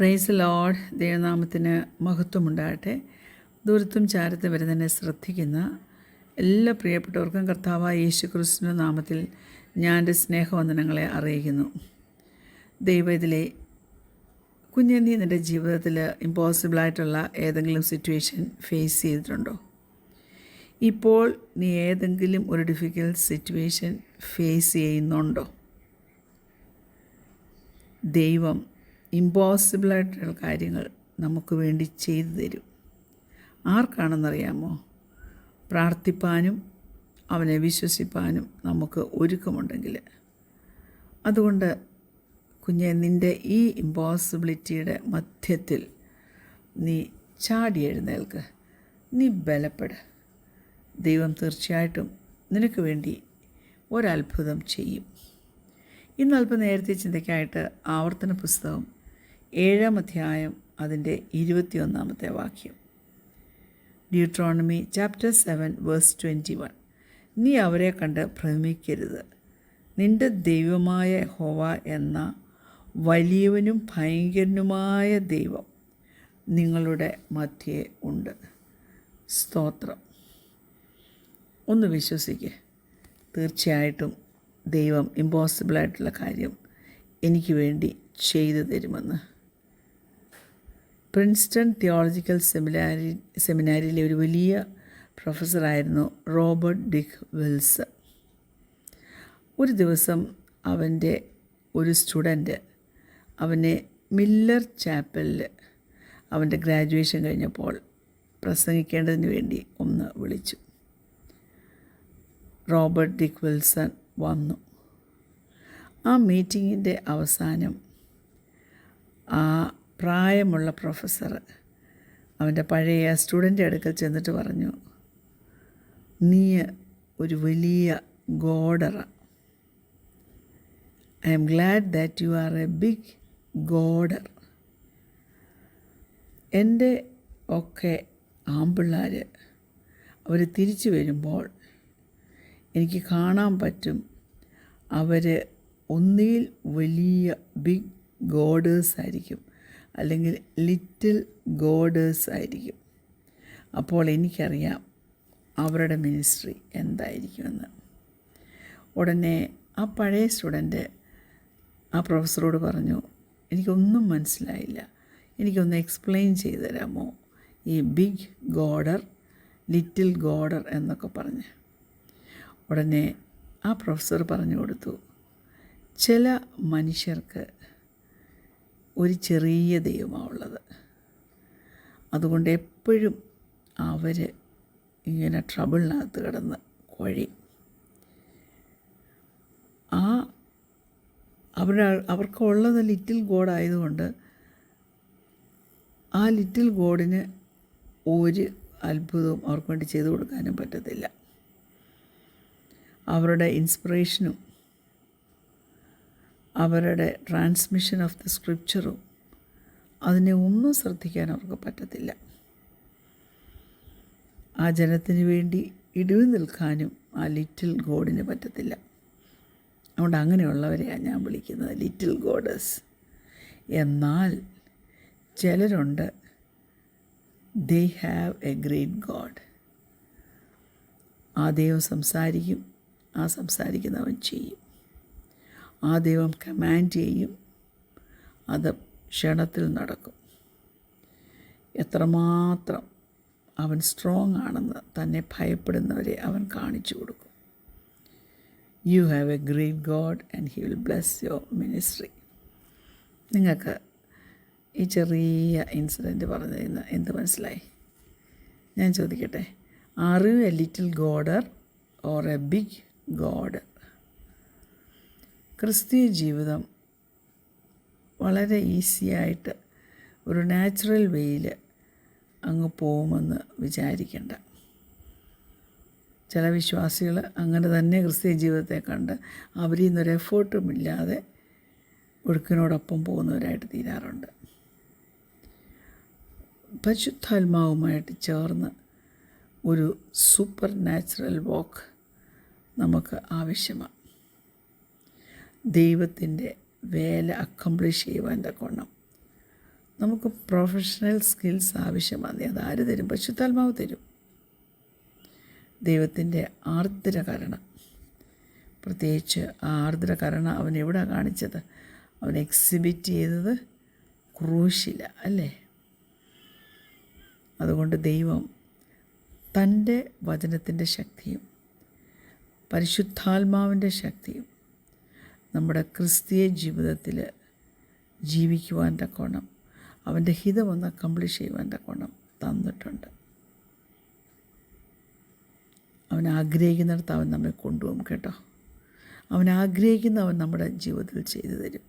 Praise Lord. ദൈവനാമത്തിന് മഹത്വമുണ്ടാകട്ടെ. ദൂരത്തും ചാരത്തും വരുന്നതിനെ ശ്രദ്ധിക്കുന്ന എല്ലാ പ്രിയപ്പെട്ടവർക്കും കർത്താവായ യേശു ക്രിസ്തുവിൻ്റെ നാമത്തിൽ ഞാൻ എൻ്റെ സ്നേഹവന്ദനങ്ങളെ അറിയിക്കുന്നു. ദൈവം ഇതിലെ കുഞ്ഞെ, നീ നിൻ്റെ ജീവിതത്തിൽ ഇമ്പോസിബിളായിട്ടുള്ള ഏതെങ്കിലും സിറ്റുവേഷൻ ഫേസ് ചെയ്തിട്ടുണ്ടോ? ഇപ്പോൾ നീ ഏതെങ്കിലും ഒരു ഡിഫിക്കൽട്ട് സിറ്റുവേഷൻ ഫേസ് ചെയ്യുന്നുണ്ടോ? ദൈവം ഇമ്പോസിബിളായിട്ടുള്ള കാര്യങ്ങൾ നമുക്ക് വേണ്ടി ചെയ്തു തരും. ആർക്കാണെന്നറിയാമോ? പ്രാർത്ഥിപ്പാനും അവനെ വിശ്വസിപ്പാനും നമുക്ക് ഒരുക്കമുണ്ടെങ്കിൽ. അതുകൊണ്ട് കുഞ്ഞെ, നിൻ്റെ ഈ ഇമ്പോസിബിലിറ്റിയുടെ മധ്യത്തിൽ നീ ചാടി എഴുന്നേൽക്ക്, നീ ബലപ്പെട്. ദൈവം തീർച്ചയായിട്ടും നിനക്ക് വേണ്ടി ഒരത്ഭുതം ചെയ്യും. ഇന്ന് അല്പം നേരത്തെ ചിന്തയ്ക്കായിട്ട് ആവർത്തന പുസ്തകം 7-ാം അധ്യായം അതിൻ്റെ 21-ാമത്തെ വാക്യം. Deuteronomy chapter 7 verse 21. നീ അവരെ കണ്ട് ഭ്രമിക്കരുത്. നിൻ്റെ ദൈവമായ യഹോവ എന്ന വലിയവനും ഭയങ്കരനുമായ ദൈവം നിങ്ങളുടെ മധ്യേ ഉണ്ട്. സ്തോത്രം. ഒന്ന് വിശ്വസിക്കുക, തീർച്ചയായിട്ടും ദൈവം ഇമ്പോസിബിളായിട്ടുള്ള കാര്യം എനിക്ക് ചെയ്തു തരുമെന്ന്. പ്രിൻസ്റ്റൺ തിയോളജിക്കൽ സെമിനാരിയിലെ ഒരു വലിയ പ്രൊഫസറായിരുന്നു റോബർട്ട് ഡിക് വിൽസൺ. ഒരു ദിവസം അവൻ്റെ ഒരു സ്റ്റുഡൻറ്റ് അവനെ മില്ലർ ചാപ്പലിൽ അവൻ്റെ ഗ്രാജുവേഷൻ കഴിഞ്ഞപ്പോൾ പ്രസംഗിക്കേണ്ടതിന് വേണ്ടി ഒന്ന് വിളിച്ചു. റോബർട്ട് ഡിക് വിൽസൺ വന്നു. ആ മീറ്റിങ്ങിൻ്റെ അവസാനം ആ പ്രായമുള്ള പ്രൊഫസർ അവൻ്റെ പഴയ സ്റ്റുഡൻ്റ് അടുക്കൽ ചെന്നിട്ട് പറഞ്ഞു, നീ ഒരു വലിയ ഗോഡറ. I am glad that you are a big goader. എൻ്റെ ഒക്കെ ആമ്പിള്ളാർ അവർ തിരിച്ചു വരുമ്പോൾ എനിക്ക് കാണാൻ പറ്റും, അവർ ഒന്നുകിൽ വലിയ ബിഗ് ഗോഡേഴ്സ് ആയിരിക്കും, അല്ലെങ്കിൽ ലിറ്റിൽ ഗോഡേഴ്സ് ആയിരിക്കും. അപ്പോൾ എനിക്കറിയാം അവരുടെ മിനിസ്ട്രി എന്തായിരിക്കുമെന്ന്. ഉടനെ ആ പഴയ സ്റ്റുഡൻറ്റ് ആ പ്രൊഫസറോട് പറഞ്ഞു, എനിക്കൊന്നും മനസ്സിലായില്ല, എനിക്കൊന്ന് എക്സ്പ്ലെയിൻ ചെയ്തു തരാമോ ഈ ബിഗ് ഗോഡർ, ലിറ്റിൽ ഗോഡർ എന്നൊക്കെ പറഞ്ഞ്. ഉടനെ ആ പ്രൊഫസർ പറഞ്ഞു കൊടുത്തു, ചില മനുഷ്യർക്ക് ഒരു ചെറിയ ദൈവമാണുള്ളത്. അതുകൊണ്ട് എപ്പോഴും അവർ ഇങ്ങനെ ട്രബിളിനകത്ത് കിടന്ന് കുഴയും. അവർക്കുള്ളത് ലിറ്റിൽ ഗോഡായതുകൊണ്ട് ആ ലിറ്റിൽ ഗോഡിന് ഒരു അത്ഭുതവും അവർക്ക് വേണ്ടി ചെയ്തു കൊടുക്കാനും പറ്റത്തില്ല. അവരുടെ ഇൻസ്പിറേഷനും അവരുടെ ട്രാൻസ്മിഷൻ ഓഫ് ദ സ്ക്രിപ്ചറും അതിനെ ഒന്നും ശ്രദ്ധിക്കാൻ അവർക്ക് പറ്റത്തില്ല. ആ ജനത്തിന് വേണ്ടി ഇടിവ് നിൽക്കാനും ആ ലിറ്റിൽ ഗോഡിന് പറ്റത്തില്ല. അതുകൊണ്ട് അങ്ങനെയുള്ളവരെയാണ് ഞാൻ വിളിക്കുന്നത് ലിറ്റിൽ ഗോഡേഴ്സ്. എന്നാൽ ചിലരുണ്ട്, they have a great God. ആ ദൈവം സംസാരിക്കും, ആ സംസാരിക്കുന്നവൻ ചെയ്യും. ആ ദൈവം കമാൻഡ് ചെയ്യും, അത് ക്ഷണത്തിൽ നടക്കും. എത്രമാത്രം അവൻ സ്ട്രോങ് ആണെന്ന് തന്നെ ഭയപ്പെടുന്നവരെ അവൻ കാണിച്ചു കൊടുക്കും. You have a great God and he will bless your ministry. നിങ്ങൾക്ക് ഈ ചെറിയ ഇൻസിഡൻറ്റ് പറഞ്ഞതിന് എന്ത് മനസ്സിലായി? ഞാൻ ചോദിക്കട്ടെ, are you a little goader or a big goader? ക്രിസ്തീയ ജീവിതം വളരെ ഈസിയായിട്ട് ഒരു നാച്ചുറൽ വേയിൽ അങ്ങ് പോകുമെന്ന് വിചാരിക്കേണ്ട. ചില വിശ്വാസികൾ അങ്ങനെ തന്നെ ക്രിസ്തീയ ജീവിതത്തെ കണ്ട് അവരിൽ നിന്നൊരു എഫേർട്ടും ഇല്ലാതെ ഒഴുക്കിനോടൊപ്പം പോകുന്നവരായിട്ട് തീരാറുണ്ട്. പരിശുദ്ധാത്മാവുമായിട്ട് ചേർന്ന് ഒരു സൂപ്പർ നാച്ചുറൽ വാക്ക് നമുക്ക് ആവശ്യമാണ്. ദൈവത്തിൻ്റെ വേല അക്കംപ്ലിഷ് ചെയ്യുവാൻ തക്കവണ്ണം നമുക്ക് പ്രൊഫഷണൽ സ്കിൽസ് ആവശ്യമാണ്. അതാര് തരും? പരിശുദ്ധാത്മാവ് തരും. ദൈവത്തിൻ്റെ ആർദ്രകരുണ, പ്രത്യേകിച്ച് ആ ആർദ്രകരുണ അവൻ എവിടെ കാണിച്ചത്? അവൻ എക്സിബിറ്റ് ചെയ്തത് ക്രൂശില, അല്ലേ? അതുകൊണ്ട് ദൈവം തൻ്റെ വചനത്തിൻ്റെ ശക്തിയും പരിശുദ്ധാത്മാവിൻ്റെ ശക്തിയും നമ്മുടെ ക്രിസ്തീയ ജീവിതത്തിൽ ജീവിക്കുവാൻ തക്കോണം, അവൻ്റെ ഹിതമൊന്ന് അക്കംപ്ലിഷ് ചെയ്യുവാൻ തക്കോണം തന്നിട്ടുണ്ട്. അവൻ ആഗ്രഹിക്കുന്നിടത്ത് അവൻ നമ്മെ കൊണ്ടുപോകും കേട്ടോ. അവൻ ആഗ്രഹിക്കുന്നവൻ നമ്മുടെ ജീവിതത്തിൽ ചെയ്തു തരും.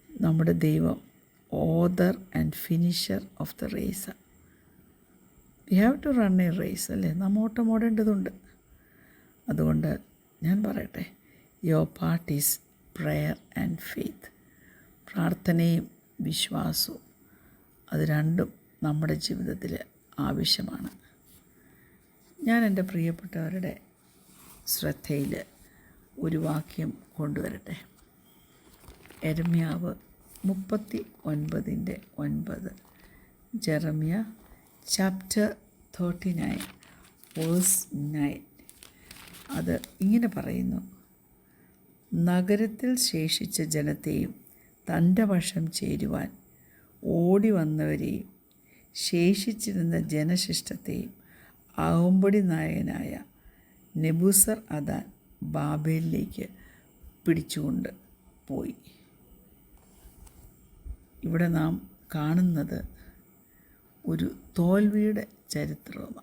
നമ്മുടെ ദൈവം author and finisher of the race. We have to run a race, അല്ലേ? നാം ഓട്ടം ഓടേണ്ടതുണ്ട്. അതുകൊണ്ട് ഞാൻ പറയട്ടെ, your part is prayer and faith. പ്രാർത്ഥനയും വിശ്വാസവും, അത് രണ്ടും നമ്മുടെ ജീവിതത്തിൽ ആവശ്യമാണ്. ഞാൻ എൻ്റെ പ്രിയപ്പെട്ടവരുടെ ശ്രദ്ധയിൽ ഒരു വാക്യം കൊണ്ടുവരട്ടെ. യെരമ്യാവ് 39:9, ജെറമ്യ ചാപ്റ്റർ 39 വേഴ്സ് 9. അത് ഇങ്ങനെ പറയുന്നു: നഗരത്തിൽ ശേഷിച്ച ജനത്തെയും തൻ്റെ വശം ചേരുവാൻ ഓടി വന്നവരെയും ശേഷിച്ചിരുന്ന ജനശിഷ്ടത്തെയും അകമ്പടി നായകനായ നെബൂസർ അദാൻ ബാബേലിലേക്ക് പിടിച്ചുകൊണ്ട് പോയി. ഇവിടെ നാം കാണുന്നത് ഒരു തോൽവിയുടെ ചരിത്രമാണ്.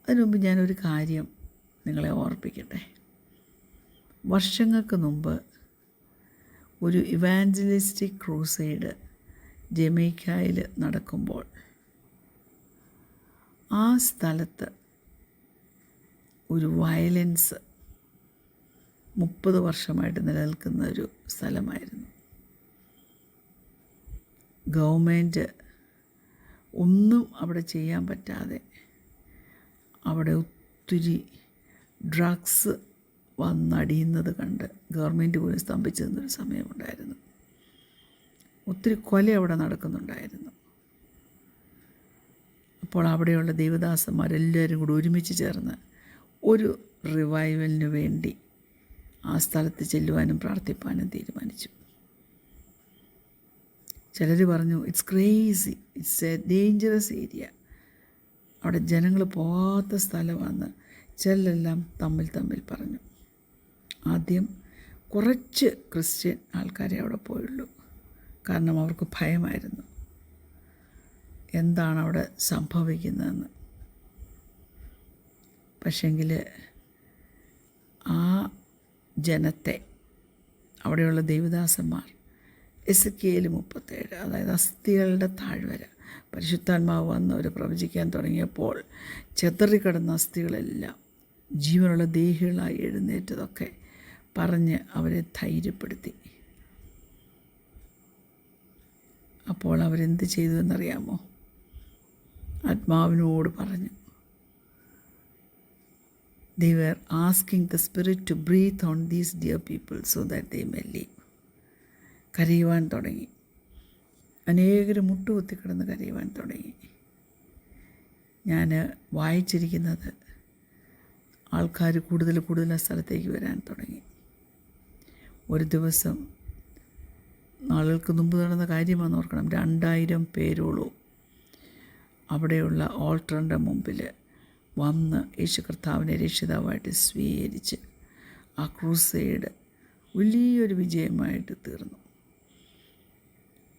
അതിനുമുമ്പ് ഞാനൊരു കാര്യം നിങ്ങളെ ഓർപ്പിക്കട്ടെ. വർഷങ്ങൾക്ക് മുമ്പ് ഒരു ഇവാഞ്ചലിസ്റ്റിക് ക്രൂസൈഡ് ജമൈക്കയിൽ നടക്കുമ്പോൾ ആ സ്ഥലത്ത് ഒരു വയലൻസ് 30 വർഷമായിട്ട് നിലനിൽക്കുന്ന ഒരു സ്ഥലമായിരുന്നു. ഗവൺമെൻറ് ഒന്നും അവിടെ ചെയ്യാൻ പറ്റാതെ അവിടെ ഒത്തിരി ഡ്രഗ്സ് വന്നടിയുന്നത് കണ്ട് ഗവൺമെൻറ് പോലും സ്തംഭിച്ചു നിന്നൊരു സമയമുണ്ടായിരുന്നു. ഒത്തിരി കൊല അവിടെ നടക്കുന്നുണ്ടായിരുന്നു. അപ്പോൾ അവിടെയുള്ള ദൈവദാസന്മാരെല്ലാവരും കൂടി ഒരുമിച്ച് ചേർന്ന് ഒരു റിവൈവലിന് വേണ്ടി ആ സ്ഥലത്ത് ചെല്ലുവാനും പ്രാർത്ഥിപ്പാനും തീരുമാനിച്ചു. ചിലർ പറഞ്ഞു, it's crazy, it's A dangerous area, അവിടെ ജനങ്ങൾ പോകാത്ത സ്ഥലമാണ്. ചിലരെല്ലാം തമ്മിൽ പറഞ്ഞു. ആദ്യം കുറച്ച് ക്രിസ്ത്യൻ ആൾക്കാരെ അവിടെ പോയുള്ളൂ. കാരണം അവർക്ക് ഭയമായിരുന്നു എന്താണ് അവിടെ സംഭവിക്കുന്നതെന്ന്. പക്ഷെങ്കിൽ ആ ജനത്തെ, അവിടെയുള്ള ദൈവദാസന്മാർ, എസെക്കിയേൽ 37, അതായത് അസ്ഥികളുടെ താഴ്വര, പരിശുദ്ധാത്മാവ് വന്ന് അവർ പ്രവചിക്കാൻ തുടങ്ങിയപ്പോൾ ചെതറിക്കിടന്ന അസ്ഥികളെല്ലാം ജീവനുള്ള ദേഹികളായി എഴുന്നേറ്റതൊക്കെ പറഞ്ഞ് അവരെ ധൈര്യപ്പെടുത്തി. അപ്പോൾ അവരെന്ത് ചെയ്തു എന്നറിയാമോ? ആത്മാവിനോട് പറഞ്ഞു. They were asking the Spirit to breathe on these dear people so that they may live. കരയുവാൻ തുടങ്ങി. അനേകർ മുട്ടുകുത്തിക്കിടന്ന് കരയുവാൻ തുടങ്ങി. ഞാൻ വായിച്ചിരിക്കുന്നത് ആൾക്കാർ കൂടുതൽ ആ സ്ഥലത്തേക്ക് വരാൻ തുടങ്ങി. ഒരു ദിവസം, നാളുകൾക്ക് മുമ്പ് നടന്ന കാര്യമാണെന്ന് ഓർക്കണം, 2000 പേരോളവും അവിടെയുള്ള ഓൾട്ടറിൻ്റെ മുമ്പിൽ വന്ന് യേശു കർത്താവിനെ രക്ഷിതാവായിട്ട് സ്വീകരിച്ച് ആ ക്രൂസൈഡ് വലിയൊരു വിജയമായിട്ട് തീർന്നു.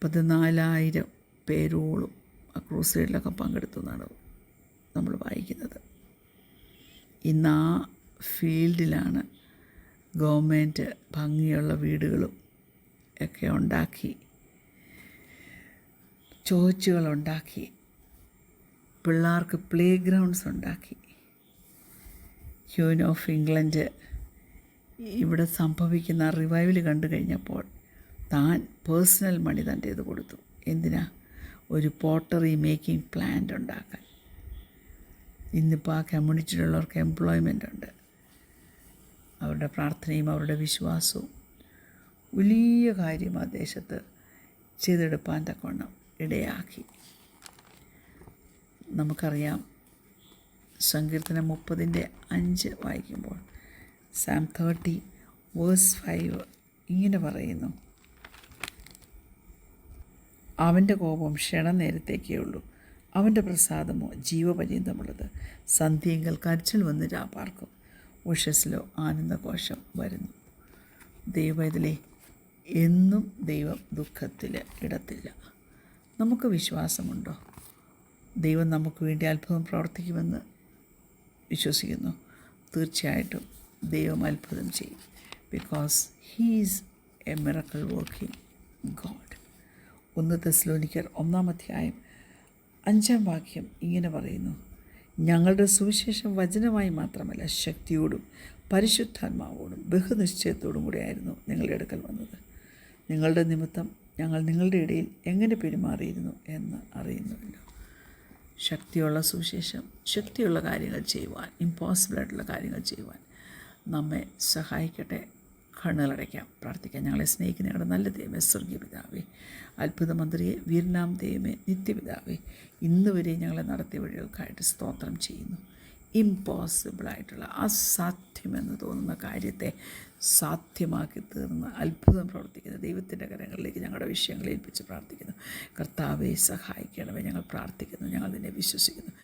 14,000 പേരോളം ആ ക്രൂസൈഡിലൊക്കെ പങ്കെടുത്തു എന്നാണ് നമ്മൾ വായിക്കുന്നത്. ഇന്ന് ആ ഫീൽഡിലാണ് ഗവൺമെൻറ് ഭംഗിയുള്ള വീടുകളും ഒക്കെ ഉണ്ടാക്കി, ചോർച്ചുകളുണ്ടാക്കി, പിള്ളേർക്ക് പ്ലേ ഗ്രൗണ്ട്സ് ഉണ്ടാക്കി. ക്യൂൻ ഓഫ് ഇംഗ്ലണ്ട് ഇവിടെ സംഭവിക്കുന്ന റിവൈവൽ കണ്ടു കഴിഞ്ഞപ്പോൾ താൻ പേഴ്സണൽ മണി തൻ്റേത് കൊടുത്തു. എന്തിനാ? ഒരു പോട്ടറി മേക്കിംഗ് പ്ലാന്റ് ഉണ്ടാക്കാൻ. ഇന്നിപ്പോൾ ആ വലിയ കാര്യം ആ ദേശത്ത് ചെയ്തെടുപ്പാൻ തക്കവണ്ണം ഇടയാക്കി. നമുക്കറിയാം, സങ്കീർത്തനം 30:5 വായിക്കുമ്പോൾ Psalm 30:5 ഇങ്ങനെ പറയുന്നു: അവൻ്റെ കോപം ക്ഷണനേരത്തേക്കേ ഉള്ളൂ, അവൻ്റെ പ്രസാദമോ ജീവപര്യന്തമുള്ളത്. സന്ധ്യയെങ്കിൽ കരച്ചിൽ വന്ന് രാപ്പാർക്കും, ഉഷസ്സിലോ ആനന്ദഘോഷം വരുന്നു. ദൈവത്തിലെ എന്നും ദൈവം ദുഃഖത്തിൽ ഇടത്തില്ല. നമുക്ക് വിശ്വാസമുണ്ടോ? ദൈവം നമുക്ക് വേണ്ടി അത്ഭുതം പ്രവർത്തിക്കുമെന്ന് വിശ്വസിക്കുന്നു. തീർച്ചയായിട്ടും ദൈവം അത്ഭുതം ചെയ്യും. Because he is A miracle working God. 1 തെസ്സലോനിക്കർ 1:5 ഇങ്ങനെ പറയുന്നു: ഞങ്ങളുടെ സുവിശേഷം വചനമായി മാത്രമല്ല, ശക്തിയോടും പരിശുദ്ധാത്മാവോടും ബഹുനിശ്ചയത്തോടും കൂടിയായിരുന്നു നിങ്ങളുടെ അടുക്കൽ വന്നത്. നിങ്ങളുടെ നിമിത്തം ഞങ്ങൾ നിങ്ങളുടെ ഇടയിൽ എങ്ങനെ പെരുമാറിയിരുന്നു എന്ന് അറിയുന്നുവല്ലോ. ശക്തിയുള്ള സുവിശേഷം, ശക്തിയുള്ള കാര്യങ്ങൾ ചെയ്യുവാൻ, ഇമ്പോസിബിളായിട്ടുള്ള കാര്യങ്ങൾ ചെയ്യുവാൻ നമ്മെ സഹായിക്കട്ടെ. കണ്ണുകളടയ്ക്കാം, പ്രാർത്ഥിക്കാം. ഞങ്ങളെ സ്നേഹിക്കുന്ന ഞങ്ങളുടെ നല്ല ദൈവമേ, സ്വർഗീയ പിതാവേ, അത്ഭുത മന്ത്രിയെ, വീരനാം ദൈവമേ, നിത്യപിതാവേ, ഇന്ന് വരെ ഞങ്ങളെ നടത്തിയ വഴികൾക്കായിട്ട് സ്തോത്രം ചെയ്യുന്നു. ഇമ്പോസിബിളായിട്ടുള്ള, അസാധ്യമെന്ന് തോന്നുന്ന കാര്യത്തെ സാധ്യമാക്കി തീർന്ന് അത്ഭുതം പ്രവർത്തിക്കുന്ന ദൈവത്തിൻ്റെ കരങ്ങളിലേക്ക് ഞങ്ങളുടെ വിഷയങ്ങളെ ഏൽപ്പിച്ച് പ്രാർത്ഥിക്കുന്നു. കർത്താവെ സഹായിക്കണമേ. ഞങ്ങൾ പ്രാർത്ഥിക്കുന്നു, ഞങ്ങൾ നിന്നെ വിശ്വസിക്കുന്നു.